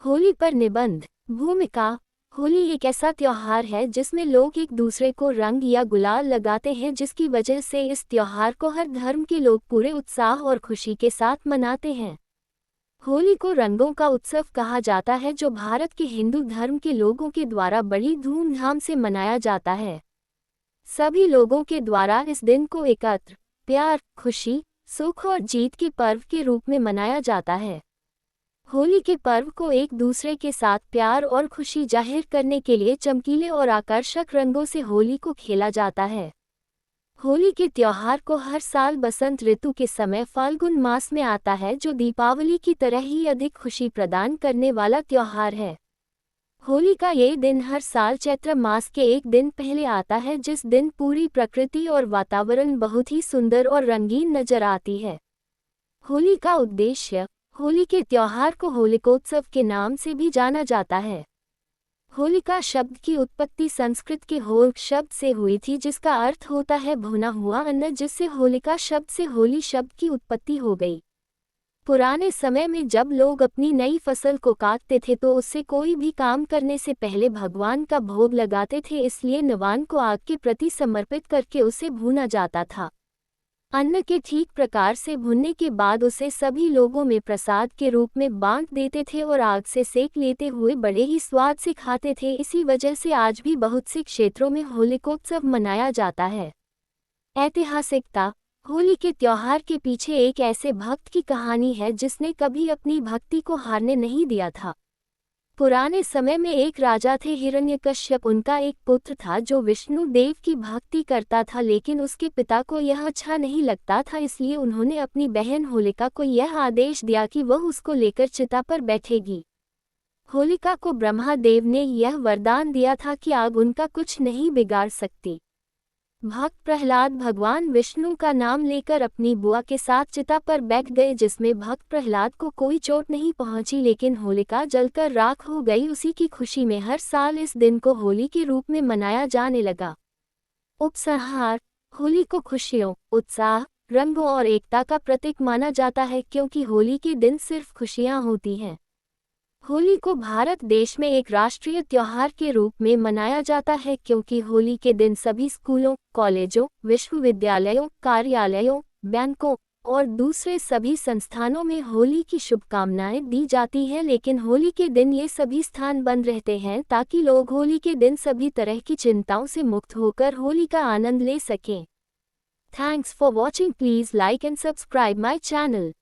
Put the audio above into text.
होली पर निबंध। भूमिका। होली एक ऐसा त्योहार है जिसमें लोग एक दूसरे को रंग या गुलाल लगाते हैं, जिसकी वजह से इस त्योहार को हर धर्म के लोग पूरे उत्साह और खुशी के साथ मनाते हैं। होली को रंगों का उत्सव कहा जाता है, जो भारत के हिंदू धर्म के लोगों के द्वारा बड़ी धूमधाम से मनाया जाता है। सभी लोगों के द्वारा इस दिन को एकत्र, प्यार, खुशी, सुख और जीत के पर्व के रूप में मनाया जाता है। होली के पर्व को एक दूसरे के साथ प्यार और खुशी जाहिर करने के लिए चमकीले और आकर्षक रंगों से होली को खेला जाता है। होली के त्योहार को हर साल बसंत ऋतु के समय फाल्गुन मास में आता है, जो दीपावली की तरह ही अधिक खुशी प्रदान करने वाला त्योहार है। होली का ये दिन हर साल चैत्र मास के एक दिन पहले आता है, जिस दिन पूरी प्रकृति और वातावरण बहुत ही सुंदर और रंगीन नजर आती है। होली का उद्देश्य। होली के त्योहार को होलिकोत्सव के नाम से भी जाना जाता है। होलिका शब्द की उत्पत्ति संस्कृत के होल शब्द से हुई थी, जिसका अर्थ होता है भुना हुआ अन्न, जिससे होलिका शब्द से होली शब्द की उत्पत्ति हो गई। पुराने समय में जब लोग अपनी नई फसल को काटते थे तो उससे कोई भी काम करने से पहले भगवान का भोग लगाते थे, इसलिए नवान को आग के प्रति समर्पित करके उसे भूना जाता था। अन्न के ठीक प्रकार से भुनने के बाद उसे सभी लोगों में प्रसाद के रूप में बांट देते थे और आग से सेक लेते हुए बड़े ही स्वाद से खाते थे। इसी वजह से आज भी बहुत से क्षेत्रों में होलिकोत्सव मनाया जाता है। ऐतिहासिकता। होली के त्योहार के पीछे एक ऐसे भक्त की कहानी है जिसने कभी अपनी भक्ति को हारने नहीं दिया था। पुराने समय में एक राजा थे, हिरण्यकश्यप। उनका एक पुत्र था जो विष्णु देव की भक्ति करता था, लेकिन उसके पिता को यह अच्छा नहीं लगता था, इसलिए उन्होंने अपनी बहन होलिका को यह आदेश दिया कि वह उसको लेकर चिता पर बैठेगी। होलिका को ब्रह्मादेव ने यह वरदान दिया था कि आग उनका कुछ नहीं बिगाड़ सकती। भक्त प्रहलाद भगवान विष्णु का नाम लेकर अपनी बुआ के साथ चिता पर बैठ गए, जिसमें भक्त प्रहलाद को कोई चोट नहीं पहुंची, लेकिन होलिका जलकर राख हो गई। उसी की खुशी में हर साल इस दिन को होली के रूप में मनाया जाने लगा। उपसंहार। होली को खुशियों, उत्साह, रंगों और एकता का प्रतीक माना जाता है, क्योंकि होली के दिन सिर्फ खुशियां होती हैं। होली को भारत देश में एक राष्ट्रीय त्योहार के रूप में मनाया जाता है, क्योंकि होली के दिन सभी स्कूलों, कॉलेजों, विश्वविद्यालयों, कार्यालयों, बैंकों और दूसरे सभी संस्थानों में होली की शुभकामनाएं दी जाती हैं। लेकिन होली के दिन ये सभी स्थान बंद रहते हैं ताकि लोग होली के दिन सभी तरह की चिंताओं से मुक्त होकर होली का आनंद ले सकें। Thanks for watching. Please like and subscribe my channel.